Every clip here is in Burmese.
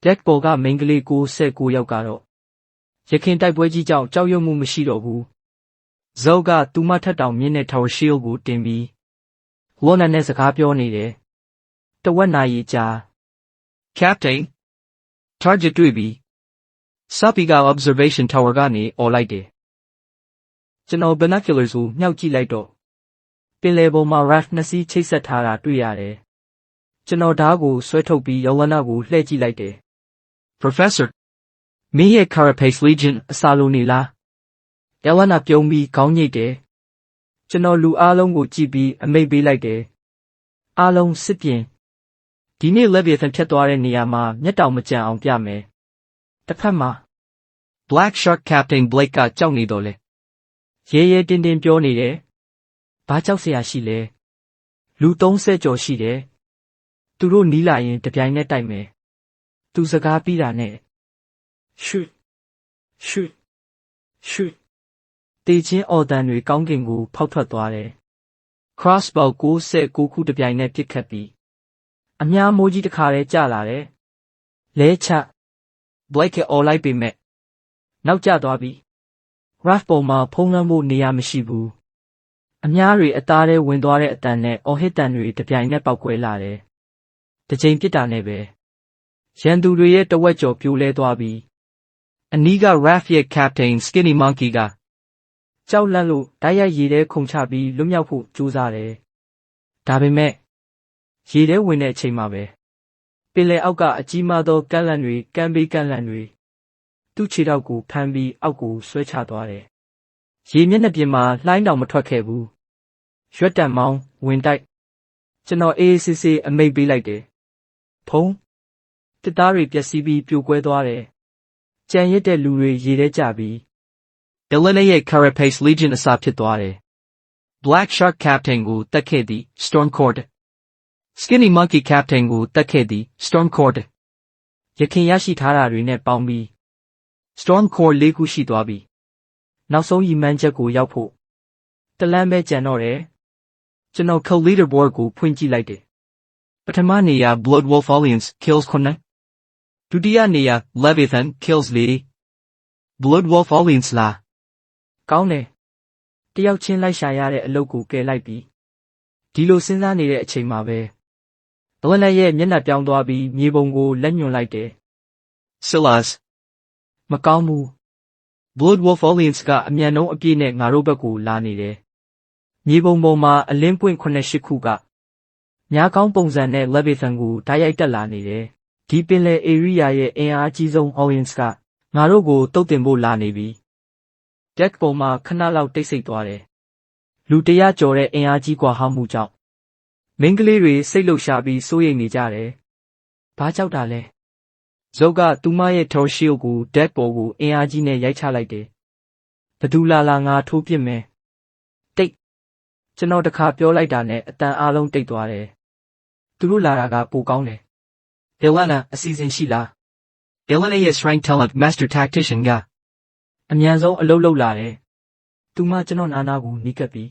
Deck ပေါ်ကမိန်းကလေး69ယောက်ကတော့ရခင်တိုက်ပွဲကြီးကြောင့်ကြောက်ရွံ့မှုမရှိတော့ဘူး။ Zoe ကသူမထက်တောင်မြင့်တဲ့ Tower Shield ကိုတင်ပြီးLorna နဲ့စကားပြောနေတယ်။တဝက်နာရီကြာ Captain Target တွေ့ပြီ။ Sapi က Observation Tower ကနေအော်လိုက်တယ်။ကျွန်တော် binoculars ကိုမြှောက်ကြည့်လိုက်တော့ပင်လယ်ပေါ်မှာ raft နှစ်စီးချိတ်ဆက်ထားတာတွေ့ရတယ်။ကျွန်တော်ဓာတ်ကိုဆွဲထုတ်ပြီး Yelena ကိုလှည့်ကြည့်လိုက်တယ်။ Professor မင်းရဲ့ Carapace Legion အစာလိုနေလား။ Yelena ပြုံးပြီးခေါင်းညိတ်တယ်။ကျွန်တော်လူအားလုံးကိုကြည့်ပြီးအမိန့်ပေးလိုက်တယ်။အားလုံးစစ်ပြင်ဒီနေ့ Leviathan ဖြတ်သွားတဲ့နေရာမှာမျက်တောင်မကျန်အောင်ပြမယ်။တစ်ဖက်မှာ Black Shark Captain Blake ကကြောက်နေတော့လေ။ရဲရဲတင်းတင်းပြောနေတယ်။ဘာကြောက်စရာရှိလဲ။လူ30ကျော်ရှိတယ်။သူတို့နီးလာရင်တပြိုင်နက်တိုက်မယ်။သူစကားပြီးတာနဲ့ Shoot Shoot Shoot တေချင်းအော်တန်တွေကောင်းကင်ကိုဖောက်ထွက်သွားတယ်။ Crossbow 69ခုတပြိုင်နက်ပစ်ခတ်ပြီးအများမိုးကြီးတစ်ခါတည်းကျလာတယ်။လဲချ Blake အော်လိုက်ပေမဲ့နောက်ကျသွားပြီ။ Raft ပေါ်မှာဖုံးလွှမ်းဖို့နေရာမရှိဘူး။အများတွေအသားထဲဝင်သွားတဲ့အတန်နဲ့အော်ဟစ်တန်တွေတပြိုင်နက်ပေါက်ကွဲလာတယ်။တစ်ချိန်ပြစ်တာနဲ့ပဲရန်သူတွေရဲ့တဝက်ကျော်ပြိုလဲသွားပြီးအနီးက Raft ရဲ့ Captain Skinny Monkey ကကြောက်လန့်လို့တိုက်ရိုက်ရေထဲခုန်ချပြီးလွတ်မြောက်ဖို့ကြိုးစားတယ်။ဒါပေမဲ့ရေထဲဝင်တဲ့အချိန်မှာပဲပင်လယ်အောက်ကအကြီးမားသောကမ်းလှမ်းတွေကမ်းဘေးကမ်းလှမ်းတွေသူ့ခြေထောက်ကိုဖမ်းပြီးအောက်ကိုဆွဲချသွားတယ်။ရေမျက်နှာပြင်မှာလှိုင်းတောင်မထွက်ခဲ့ဘူး။ရွက်တံမောင်းဝင်တိုက်ကျွန်တော်အေးဆေးဆေးအမိန့်ပေးလိုက်တယ်။ဖုံးတစ်သားတွေပျက်စီးပြီးပြိုကွဲသွားတယ်။ကြံရစ်တဲ့လူတွေရေထဲကျပြီးYelena ရဲ့ Carapace Legion အစာဖြစ်သွားတယ်။ Black Shark Captain ကိုတတ်ခဲ့သည် Stormcord Skinny Monkey Captain ကိုတတ်ခဲ့သည် Stormcord ရခင်ရရှိထားတာတွေနဲ့ပေါင်းပြီး Stormcord ၄ခုရှိသွားပြီ။နောက်ဆုံးရည်မှန်းချက်ကိုရောက်ဖို့တလမ်းပဲကျန်တော့တယ်။ကျွန်တော် Kill Leaderboard ကိုဖွင့်ကြည့်လိုက်တယ်။ပထမနေရာ Bloodwolf Alliance kills 9ဒုတိယနေရာ Leviathan kills 4 Bloodwolf Alliance လားကောင်းတယ်။တယောက်ချင်းလိုက်ရှာရတဲ့အလုပ်ကိုကယ်လိုက်ပြီ။ဒီလိုစဉ်းစားနေတဲ့အချိန်မှာပဲYelenaရဲ့မျက်နှာပြောင်းသွားပြီးမြေပုံကိုလက်ညွှန်လိုက်တယ်။ Silas မကောင်းဘူး။ Bloodwolf Alliance ကအမြန်နှုန်းအပြည့်နဲ့ငါတို့ဘက်ကိုလာနေတယ်။မြေပုံပေါ်မှာအလင်းပွင့်8ခုကညာကောင်းပုံစံနဲ့ Leviathan ကိုဓာတ်ရိုက်တက်လာနေတယ်။ဒီပင်လယ် area ရဲ့အင်အားအကြီးဆုံး Alliance ကငါတို့ကိုတုတ်တင်ဖို့လာနေပြီ။ Deck ပေါ်မှာခဏလောက်တိတ်ဆိတ်သွားတယ်။လူ100ကျော်တဲ့အင်အားကြီးကွာဟမှုကြောင့်မိန်းကလေးတွေစိတ်လှုပ်ရှားပြီးစိုးရိမ်နေကြတယ်။ဘာကြောက်တာလဲ။ Zoe ကသူမရဲ့ Tower Shield ကို Deck ပေါ်ကိုအင်အားကြီးနဲ့ရိုက်ချလိုက်တယ်။ဘသူလာငါထိုးပစ်မယ်။တိတ်ကျွန်တော်တခါပြောလိုက်တာနဲ့အတန်အားလုံးတိတ်သွားတယ်။သူတို့လာတာကပိုကောင်းတယ်။ Yelena အစီအစဉ်ရှိလား။ Yelena ရဲ့ Strength Talent Master Tactician ကအမြန်ဆုံးအလုပ်လုပ်လာတယ်။သူမကျွန်တော်နာကိုနီးကပ်ပြီး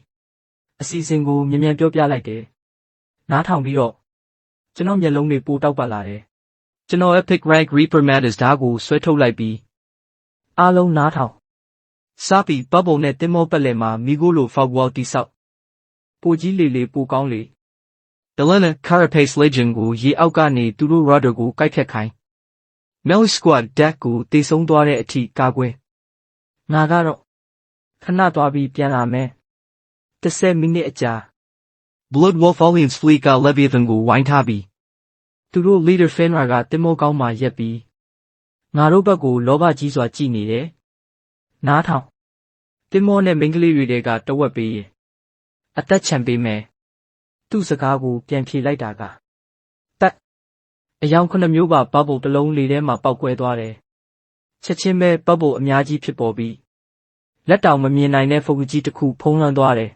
အစီအစဉ်ကိုမြန်ပြောပြလိုက်တယ်။နားထောင်ပြီးတော့ကျွန်တော်မျက်လုံးတွေပိုတောက်ပတ်လာတယ်။ကျွန်တော် Epic Rank Reaper Matters ဓာတ်ကိုဆွဲထုတ်လိုက်ပြီးအားလုံးနားထောင်Sapi Bubble နဲ့တင်မောပတ်လည်မှာမိခိုးလို Fog Wall တိဆောက်ပိုကြီးလေပိုကောင်းလေ Yelena Carapace Legion ကိုရေအောက်ကနေသူတို့ Rudder ကိုကိုက်ဖြတ်ခိုင်း Melee Squad Deck ကိုတေဆုံးသွားတဲ့အထိကာကွယ်ငါကတော့ခဏသွားပြီးပြန်လာမယ်10မိနစ်အကြာ Bloodwolf Alliance Fleet က Leviathan ကိုဝိုင်းထားပြီးသူတို့ Leader Fenrir ကတင်မောကောင်းမှရက်ပြီးငါတို့ဘက်ကိုလောဘကြီးစွာကြည့်နေတယ်။နားထောင်တင်မောနဲ့မိန်းကလေးတွေကတဝက်ပေးရင်အသက်ချံပေးမယ်။သူ့စကားကိုပြန်ဖြေလိုက်တာကတက်အယောင်9မျိုးပါ bubble တစ်လုံးလေထဲမှာပေါက်ကွဲသွားတယ်။ချက်ချင်းပဲ bubble အများကြီးဖြစ်ပေါ်ပြီးလက်တောင်မမြင်နိုင်တဲ့ဖုန်ကြီးတစ်ခုဖုံးလွှမ်းသွားတယ်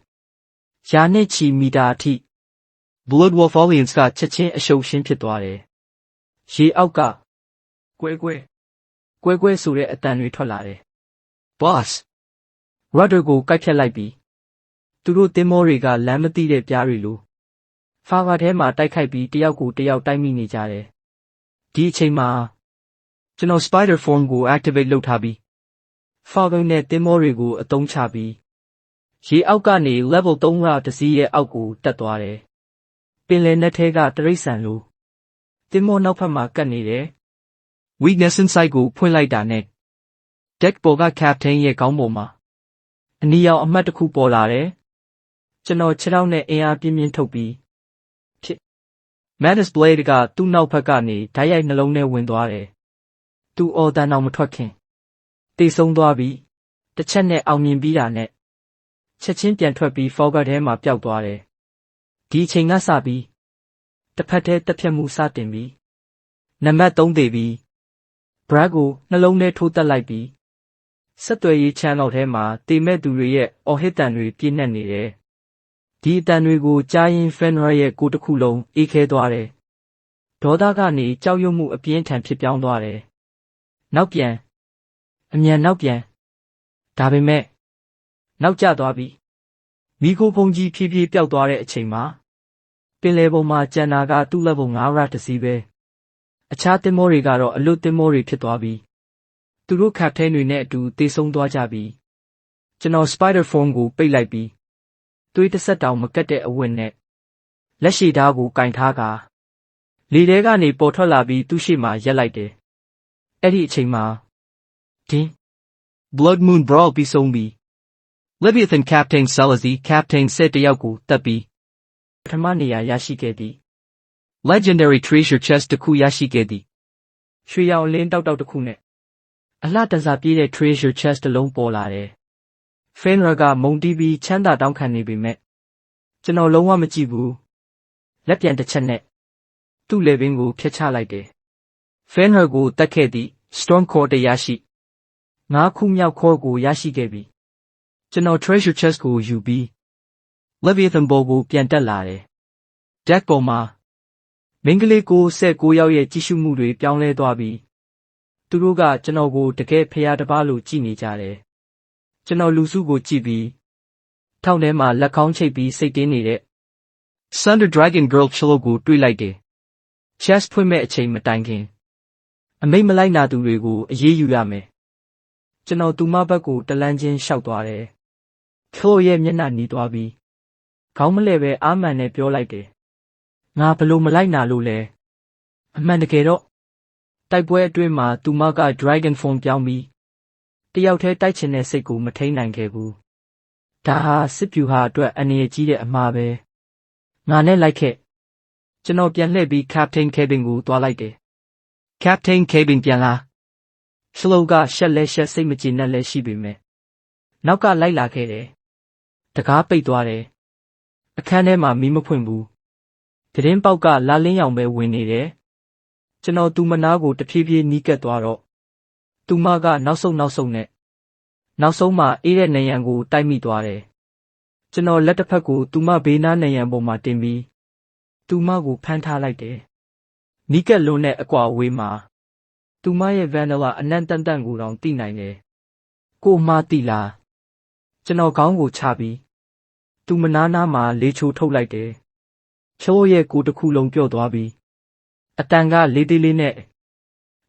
။ရာနဲ့ချီမီတာအထိ Bloodwolf Alliance ကချက်ချင်းအရှုပ်ရှင်းဖြစ်သွားတယ်။ရေအောက်ကကွဲဆိုတဲ့အတန်တွေထွက်လာတယ်။ Boss Rudder ကိုကိုက်ဖြတ်လိုက်ပြီးသူတို့တင်မောတွေကလမ်းမသိတဲ့ပြားတွေလိုဖာဝါထဲမှာတိုက်ခိုက်ပြီးတယောက်ကိုတယောက်တိုက်မိနေကြတယ်။ဒီအချိန်မှာ ကျွန်တော် Spider Form ကို activate လုပ်ထားပြီး Falcon နဲ့သင်္ဘောတွေကိုအသုံးချပြီးရေအောက်ကနေ level 3ကတစ်စီးရဲ့အောက်ကိုတက်သွားတယ်။ပင်လယ်နက်ထဲကတရိတ်ဆန်လိုသင်္ဘောနောက်ဖက်မှာကပ်နေတယ် Weakness Insight ကိုဖွင့်လိုက်တာနဲ့ Deck ပေါ်က Captain ရဲ့ခေါင်းပေါ်မှာ အနီရောင်အမှတ်တစ်ခုပေါ်လာတယ်။ကျွန်တော်ခြေထောက်နဲ့အင်အားပြင်းပြင်းထုတ်ပြီးဖြစ် Mantis Blade ကသူ့နောက်ဖက်ကနေဓာတ်ရိုက်နှလုံးထဲဝင်သွားတယ်။သူအော်တန်အောင်မထွက်ခင်တေဆုံးသွားပြီးတစ်ချက်နဲ့အောင်မြင်ပြီးတာနဲ့ချက်ချင်းပြန်ထွက်ပြီး Fogger ထဲမှာပျောက်သွားတယ်။ဒီအချိန်ကစပြီးတစ်ဖက်ထဲတက်ဖြတ်မှုစတင်ပြီးနံပါတ်3သေးပြီး Brad ကိုနှလုံးထဲထိုးတက်လိုက်ပြီးဆက်သွယ်ရေး channel ထဲမှာတေမဲ့သူတွေရဲ့အော်ဟစ်တန်တွေပြည့်နှက်နေတယ်။ဒီအတန်တွေကိုကြားရင် Fenrir ရဲ့ကိုယ်တစ်ခုလုံးအေးခဲသွားတယ်။ဒေါသကနေကြောက်ရွံ့မှုအပြင်းထန်ဖြစ်ပြောင်းသွားတယ်။နောက်ပြန်အမြန်နောက်ပြန်ဒါပေမဲ့နောက်ကျသွားပြီ။မိခိုဖုန်ကြီးဖြည်းဖြည်းပျောက်သွားတဲ့အချိန်မှာပင်လယ်ပေါ်မှာကျန်တာကသူ့ level 5 ရတစ်စီးပဲ။အခြားသင်္ဘောတွေကတော့အလွတ်သင်္ဘောတွေဖြစ်သွားပြီ။သူတို့ captain တွေနဲ့အတူတေဆုံးသွားကြပြီ။ကျွန်တော် Spider Form ကိုပိတ်လိုက်ပြီးသွေးတစ်ဆက်တောင်မကတ်တဲ့အဝတ်နဲ့လက်ရှိဓာတ်ကိုကင်ထားကာလေထဲကနေပေါ်ထွက်လာပြီးသူ့ရှေ့မှာရက်လိုက်တယ်။အဲ့ဒီအချိန်မှာဒင်း Blood Moon Brawl ပြီးဆုံးပြီး Leviathan Captain Salazi Captain 10တယောက်ကိုတပ်ပြီးပထမနေရာရရှိခဲ့သည် Legendary Treasure Chest တစ်ခုရရှိခဲ့သည်ရွှေရောင်လင်းတောက်တစ်ခုနဲ့အလှတစားပြေးတဲ့ Treasure Chest တစ်လုံးပေါ်လာတယ်။ Fenrir ကမုန်တီးပြီးချမ်းသာတောင်းခံနေပေမဲ့ကျွန်တော်လုံးဝမကြည့်ဘူး။လက်ပြန်တစ်ချက်နဲ့သူ့လေပင်ကိုဖျက်ချလိုက်တယ်။ Fenrir ကိုတတ်ခဲ့သည့် Storm Core တရရှိ9ခုမြောက် Core ကိုရရှိခဲ့ပြီ။ကျွန်တော် Treasure Chest ကိုယူပြီး Leviathan ဘော်ကိုပြန်တက်လာတယ်။ Deck ပေါ်မှာမင်းကလေး69ယောက်ရဲ့ကြည့်ရှုမှုတွေပြောင်းလဲသွားပြီးသူတို့ကကျွန်တော်ကိုတကယ်ဖျားတစ်ပါးလို့ကြည့်နေကြတယ်။ကျွန်တော်လူစုကိုကြည့်ပြီးထောင်ထဲမှာလက်ခေါင်းချိတ်ပြီးစိတ်တင်းနေတဲ့ Thunder Dragon Girl Chilo ကိုတွေ့လိုက်တယ်။ Chest ဖွင့်မဲ့အချိန်မတိုင်ခင်အမိတ်မလိုက်နာသူတွေကိုအေးအေးယူရမယ်။ကျွန်တော်သူမဘက်ကိုတလန်းချင်းရှောက်သွားတယ်။ Chilo ရဲ့မျက်နှာနီးသွားပြီးခေါင်းမလဲပဲအာမန်နဲ့ပြောလိုက်တယ်။ငါဘလို့မလိုက်နာလို့လဲ။အမှန်တကယ်တော့တိုက်ပွဲအတွင်းမှာသူမက Dragon Form ပြောင်းပြီးတယောက်တည်းတိုက်ချင်တဲ့စိတ်ကိုမထိန်းနိုင်ခဲ့ဘူး။ဒါဟာစစ်ဗျူဟာအတွက်အန္တရာယ်ကြီးတဲ့အမှားပဲ။ငါနဲ့လိုက်ခဲ့။ကျွန်တော်ပြန်လှည့်ပြီး Captain Cabin ကိုသွားလိုက်တယ်။ Captain Cabin ပြန်လာ Slow ကရှက်လဲရှက်စိတ်မကျေနပ်လဲရှိပေမဲ့နောက်ကလိုက်လာခဲ့တယ်။တကားပိတ်သွားတယ်။အခန်းထဲမှာမီးမဖွင့်ဘူး။သတင်းပေါက်ကလာလင်းရောင်ပဲဝင်နေတယ်။ကျွန်တော်သူမနာကိုတဖြည်းဖြည်းနီးကပ်သွားတော့သူမကနောက်ဆုံးနဲ့နောက်ဆုံးမှာအေးတဲ့နံရံကိုတိုက်မိသွားတယ်။ကျွန်တော်လက်တစ်ဖက်ကိုသူမဘေးနားနံရံပေါ်မှာတင်ပြီးသူမကိုဖမ်းထားလိုက်တယ်။နီးကပ်လွန်းတဲ့အကွာအဝေးမှာသူမရဲ့ Vanilla အနံ့တန်တန်ကိုတောင်သိနိုင်တယ်။ကိုမသိလား။ကျွန်တော်ခေါင်းကိုချပြီးသူမနာမှာလေချိုထုတ်လိုက်တယ်။ချိုးရဲ့ကိုတစ်ခုလုံးပြော့သွားပြီးအတန်ကလေးသေးလေးနဲ့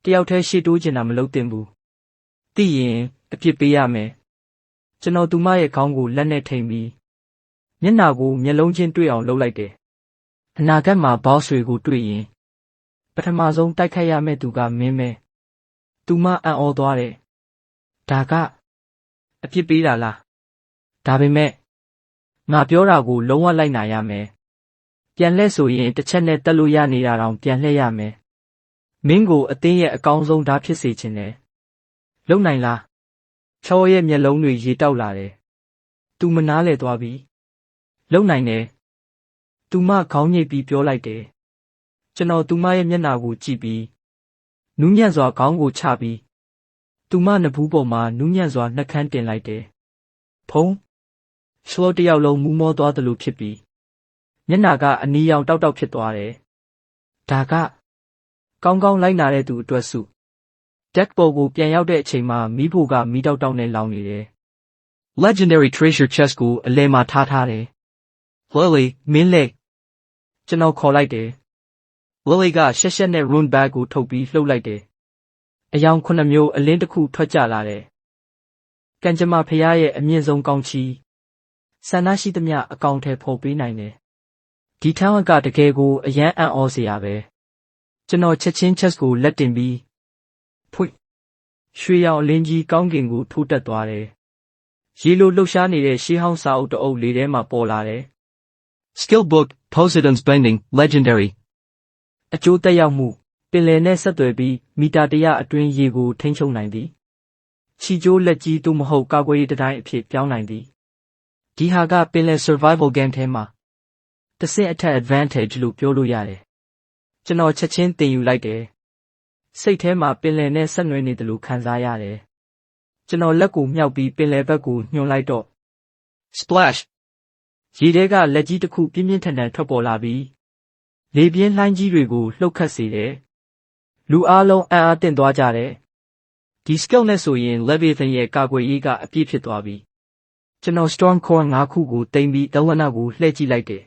တယောက်တည်းရှေ့တိုးကျင်တာမလုပ်သင့်ဘူး။သိရင်အပြစ်ပေးရမယ်။ကျွန်တော်သူမရဲ့ခေါင်းကိုလက်နဲ့ထိန်ပြီးမျက်နှာကိုမျက်လုံးချင်းတွေ့အောင်လုပ်လိုက်တယ်။အနာဂတ်မှာ boss တွေကိုတွေ့ရင်ပထမဆုံးတိုက်ခိုက်ရမယ့်သူကမင်းပဲ။သူမအံ့ဩသွားတယ်။ဒါကအပြစ်ပေးတာလား။ဒါပေမဲ့ငါပြောတာကိုလုံးဝလိုက်နာရမယ်။ပြန်လှည့်ဆိုရင်တစ်ချက်နဲ့တက်လို့ရနေတာတောင်ပြန်လှည့်ရမယ်။မင်းကိုအသင်းရဲ့အကောင်းဆုံးဓာတ်ဖြစ်စေချင်တယ်။လုံနိုင်လား။ချောရဲ့မျက်လုံးတွေရေတောက်လာတယ်။သူမနားလဲသွားပြီ။လုံနိုင်တယ်။သူမခေါင်းညိတ်ပြီးပြောလိုက်တယ်။ကျွန်တော်သူမရဲ့မျက်နှာကိုကြည့်ပြီးနူးညံ့စွာခေါင်းကိုချပြီးသူမနဘူးပေါ်မှာနူးညံ့စွာနှက်ခမ်းတင်လိုက်တယ်။ဖုံးရှလော့တယောက်လုံးမူးမောသွားသလိုဖြစ်ပြီးမျက်နှာကအနီရောင်တောက်တောက်ဖြစ်သွားတယ်။ဒါကကောင်းကောင်းလိုက်နာတဲ့သူအတွက်စု။ Deck ပေါ်ကိုပြန်ရောက်တဲ့အချိန်မှာမီးဖိုကမီးတောက်တောက်နဲ့လောင်နေတယ်။ Legendary Treasure Chest ကိုအလဲမှာထားတယ်။ Lily မင်းလက်ကျွန်တော်ခေါ်လိုက်တယ်။ Lily ကရှက်ရှက်နဲ့ Rune Bag ကိုထုတ်ပြီးလှုပ်လိုက်တယ် အယောင်9မျိုးအလင်းတစ်ခုထွက်ကြလာတယ်ကံကြမ္မာဖျားရဲ့အမြင့်ဆုံးကောင်းချီးဆန္ဒရှိသမျှအကောင်ထဲဖော်ပေးနိုင်တယ်ဒီထမ်းဝက်ကတကယ်ကိုအယမ်းအံ့ဩစရာပဲကျွန်တော်ချက်ချင်းချက်ကိုလက်တင်ပြီးဖွင့်ရွှေရောင်အလင်းကြီးကောင်းကင်ကိုထိုးတက်သွားတယ်ရေလိုလှုပ်ရှားနေတဲ့ရှေးဟောင်းစာအုပ်တအုပ်လေးထဲမှာပေါ်လာတယ် Skill book, Poseidon's Bending, Legendary. အကျိုးသက်ရောက်မှုပင်လယ်နဲ့ဆက်သွယ်ပြီးမီတာ100အတွင်းရေကိုထိန်းချုပ်နိုင်သည်ခြိကျိုးလက်ကြီးသို့မဟုတ်ကာကွယ်ရေးတံတိုင်းအဖြစ်ပြောင်းနိုင်သည်ဒီဟာကပင်လယ် survival game ထဲမှာတစ်ဆင့်အထက် advantage လို့ပြောလို့ရတယ်ကျွန်တော်ချက်ချင်းသင်ယူလိုက်တယ်စိတ်ထဲမှာပင်လယ်နဲ့ဆက်နွယ်နေတယ်လို့ခံစားရတယ်ကျွန်တော်လက်ကိုမြှောက်ပြီးပင်လယ်ဘက်ကိုညှို့လိုက်တော့ Splash. ရေထဲကလက်ကြီးတစ်ခုပြင်းပြင်းထန်ထန်ထွက်ပေါ်လာပြီးလေပြင်းလှိုင်းကြီးတွေကိုလှုပ်ခတ်စေတယ်လူအားလုံးအံ့အားသင့်သွားကြတယ်ဒီ skill နဲ့ဆိုရင် Leviathan ရဲ့ကာကွယ်ရေးကအပြည့်ဖြစ်သွားပြီကျွန်တော် Storm Core 5 ခုကိုတင်ပြီးဒဝနကိုလှည့်ကြည့်လိုက်တယ်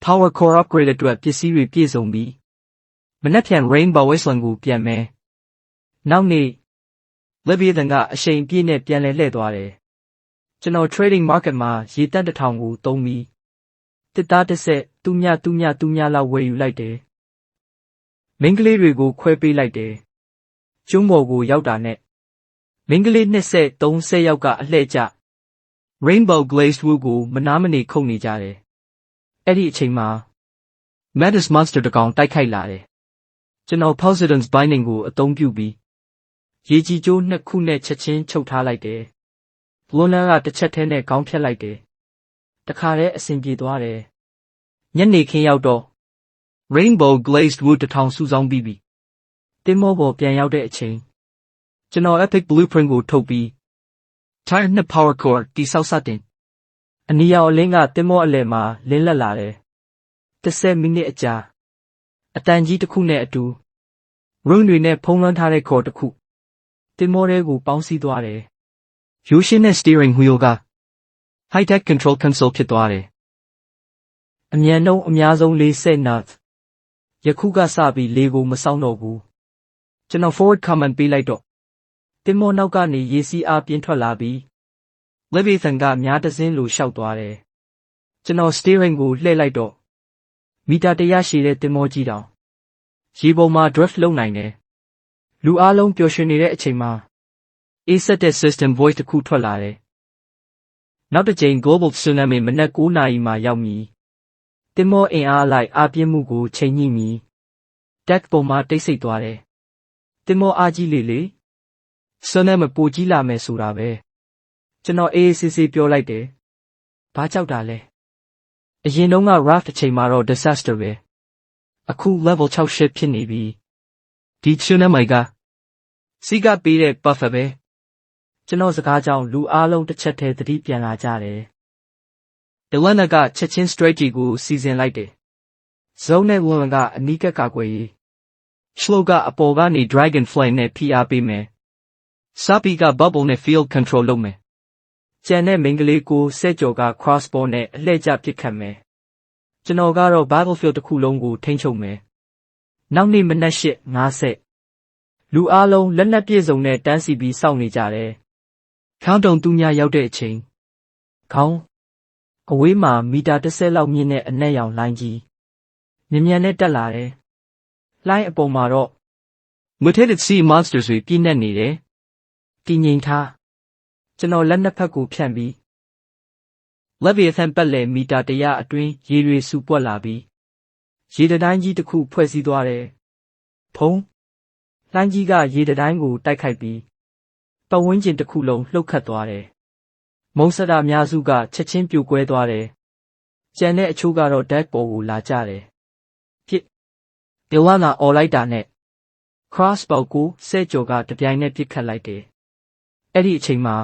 Power Core upgrade အတွက်ပစ္စည်းတွေပြည့်စုံပြီးမနက်ဖြန် Rainbow Wasteland ကိုပြန်မယ်နောက်နေ့ Leviathan ကအရှိန်ပြည့်နဲ့ပြန်လှည့်သွားတယ်ကျွန်တော် trading market မှာရေတန့်1000ကိုသုံးပြီးတစ်သားတစ်ဆက်သူမြလောက်ဝယ်ယူလိုက်တယ်မင်းကလေးတွေကိုခွဲပေးလိုက်တယ်ကျွန်းပေါ်ကိုရောက်တာနဲ့မင်းကလေး20-30ယောက်ကအလှည့်ကျ Rainbow Glazed Wood ကိုမနားမနေခုန်နေကြတယ်အဲ့ဒီအချိန်မှာ Metis Monster တကောင်တိုက်ခိုက်လာတယ်ကျွန်တော် Poseidon's Binding ကိုအသုံးပြုပြီးရေကြီးကျိုး2ခုနဲ့ချက်ချင်းချုပ်ထားလိုက်တယ်လွန်လန်းကတစ်ချက်ထဲနဲ့ခေါင်းဖြတ်လိုက်တယ်တခါတည်းအဆင်ပြေသွားတယ်ညနေခင်းရောက်တော့ Rainbow Glazed Wood 1000စုဆောင်းပြီးပြီတင်မောပေါ်ပြန်ရောက်တဲ့အချိန်ကျွန်တော် Epic Blueprint ကိုထုတ်ပြီး Tier 2 Power Core တိဆောက်စတင်အနီရောင်အလင်းကတင်မောအလယ်မှာလင်းလက်လာတယ်10မိနစ်အကြာအတန်ကြီးတစ်ခုနဲ့အတူ rune တွေနဲ့ဖုံးလွှမ်းထားတဲ့ core တစ်ခုတင်မောထဲကိုပေါင်းစည်းသွားတယ်ရိုးရှင်းတဲ့ steering wheel က high tech control console ဖြစ်သွားတယ်အမြန်နှုန်းအများဆုံး40 knots ယခုကစပြီးလေကိုမစောင့်တော့ဘူးကျွန်တော် forward command ပေးလိုက်တော့တင်မောနောက်ကနေရေစီးအားပြင်းထွက်လာပြီး Leviathan ကများတစင်းလိုရှောက်သွားတယ်ကျွန်တော် steering ကိုလှည့်လိုက်တော့မီတာ100ရှည်တဲ့တင်မောကြီးတောင်ရေပေါ်မှာ drift လုပ်နိုင်တယ်လူအားလုံးပျော်ရွှင်နေတဲ့အချိန်မှာအေးဆက်တဲ့ system voice တစ်ခုထွက်လာတယ်နောက်တစ်ကြိမ် global tsunami မနက်9နာရီမှာရောက်မည်တင်မောအင်အားလိုက်အားပြင်းမှုကိုချိန်ညှိမည် deck ပေါ်မှာတိတ်ဆိတ်သွားတယ်တင်မောအားကြီးလေtsunami ပိုကြီးလာမယ်ဆိုတာပဲကျွန်တော်အေးဆေးဆေးပြောလိုက်တယ်ဘာကြောက်တာလဲအရင်တုန်းက raft အချိန်မှာတော့ disaster ပဲအခု level 6 ship ဖြစ်နေပြီဒီ tsunami ကစီကပေးတဲ့ buffer ပဲကျွန်တော်စကားကြောင့်လူအားလုံးတစ်ချက်တည်းသတိပြန်လာကြတယ်Elena ကချက်ချင်း strategy ကိုစီစဉ်လိုက်တယ်ဇုံနဲ့ဝန်ကအနီးကပ်ကာကွယ်ရေး Shlo ကအပေါ်ကနေ Dragon Flame နဲ့ဖိအားပေးမယ် Sapi က Bubble နဲ့ Field Control လုပ်မယ်ကျန်တဲ့မိန်းကလေးကိုစက်ကြော်က Crossbow နဲ့အလှည့်ကျပစ်ခတ်မယ်ကျွန်တော်ကတော့ Battlefield တစ်ခုလုံးကိုထိန်းချုပ်မယ်နောက်နေ့မနက်8:50လူအားလုံးလက်နက်ပြည့်စုံနဲ့တန်းစီပြီးစောင့်နေကြတယ်Countdown သူများရောက်တဲ့အချိန်ခေါင်းအဝေးမှာမီတာ30လောက်မြင့်တဲ့အနက်ရောင်လိုင်းကြီးမြန်နဲ့တက်လာတယ်လိုင်းအပေါ်မှာတော့ Mutated Sea Monsters တွေပြည့်နှက်နေတယ်တည်ငြိမ်ထားကျွန်တော်လက်နှစ်ဖက်ကိုဖြန့်ပြီး Leviathan ပတ်လည်မီတာ100အတွင်းရေတွေစူပွက်လာပြီးရေတံတိုင်းကြီးတစ်ခုဖွဲ့စည်းသွားတယ်ဖုံးလိုင်းကြီးကရေတံတိုင်းကိုတိုက်ခိုက်ပြီးပတ်ဝန်းကျင်တစ်ခုလုံးလှုပ်ခတ်သွားတယ်မုံစတာအများစုကချက်ချင်းပြိုကွဲသွားတယ်ကျန်တဲ့အချို့ကတော့ deck ပေါ်ကိုလာကြတယ်ဖြစ် Elena အော်လိုက်တာနဲ့ crossbow ကိုစက်ကြော်ကတပြိုင်နက်ပစ်ခတ်လိုက်တယ်အဲ့ဒီအချိန်မှာ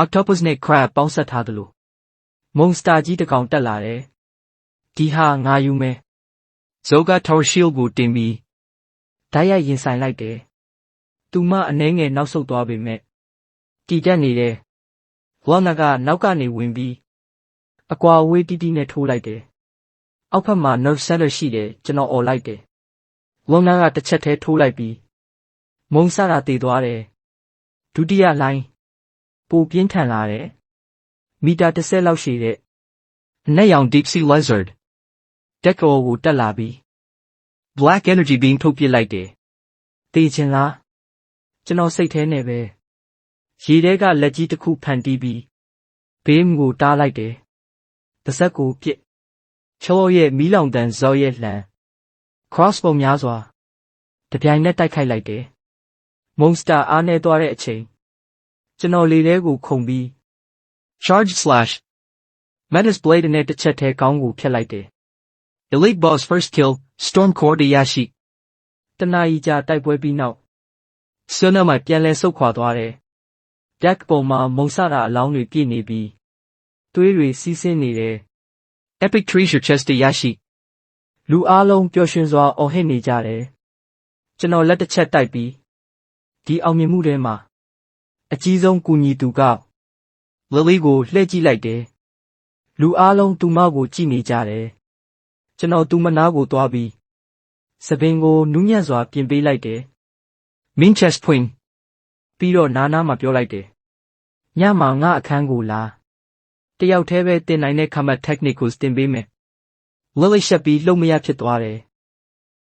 octopus နဲ့ crab ပေါင်းဆက်ထားသလိုမုံစတာကြီးတစ်ကောင်တက်လာတယ်ဒီဟာငါယူမယ် Zoga Tower Shield ကိုတင်ပြီးဓာတ်ရိုက်ရင်ဆိုင်လိုက်တယ်သူမအနှဲငယ်နောက်ဆုတ်သွားပေမဲ့တည်တက်နေတယ်ဝါနာကနောက်ကနေဝင်ပြီးအကွာအဝေးတီးတီးနဲ့ထိုးလိုက်တယ်အောက်ဖက်မှာ nerve center ရှိတယ်ကျွန်တော်អော်လိုက်တယ်ဝါနာကတစ်ချက်တည်းထိုးလိုက်ပြီး မုံစတာတည်သွားတယ်ဒုတိယလိုင်းပိုပြင်းထန်လာတယ်မီတာ30လောက်ရှည်တဲ့အနက်ရောင် deep sea lizard တက်ကောကိုတက်လာပြီး black energy beam ထုတ်ပစ်လိုက်တယ် တေချင်လားကျွန်တော်စိတ်ထဲနဲ့ပဲရေထဲကလက်ကြီးတစ်ခုဖန်တီးပြီးဘေးမကိုတားလိုက်တယ်ပါဇက်ကိုပစ်ချောရဲ့မီးလောင်တန်ဇော်ရဲ့လှန် crossbow များစွာတပြိုင်နက်တိုက်ခိုက်လိုက်တယ်မုန်စတာအားနေသွားတဲ့အချိန်ကျွန်တော်လေထဲကိုခုန်ပြီး charge slash Metis blade နဲ့တစ်ချက်ထဲကောင်းကိုဖျက်လိုက်တယ် elite boss first kill Stormcore တရရှိ တနာရီကြာတိုက်ပွဲပြီးနောက်ဆွမ်းနမိုင်ပြန်လဲဆုတ်ခွာသွားတယ် deck ပေါ်မှာမုံစတာအလောင်းတွေပြည့်နေပြီးသွေးတွေစီးဆင်းနေတယ် epic treasure chest တရရှိ လူအားလုံးပျော်ရွှင်စွာအော်ဟစ်နေကြတယ်ကျွန်တော်လက်တစ်ချက်တိုက်ပြီးဒီအောင်မြင်မှုထဲမှာအကြီးဆုံးကူညီသူက Lily ကိုလှည့်ကြည့်လိုက်တယ်လူအားလုံးသူမကိုကြည့်နေကြတယ်ကျွန်တော်သူမနာကိုသွားပြီးစပင်ကိုနူးညံ့စွာပြင်ပေးလိုက်တယ် mean chest point ပြီးတော့နာမှာပြောလိုက်တယ်ညမှာငါအခန်းကိုလာတယောက်တည်းပဲတင်နိုင်တဲ့ combat technique ကိုသင်ပေးမယ် Lily ရှက်ပြီးလှုပ်မရဖြစ်သွားတယ်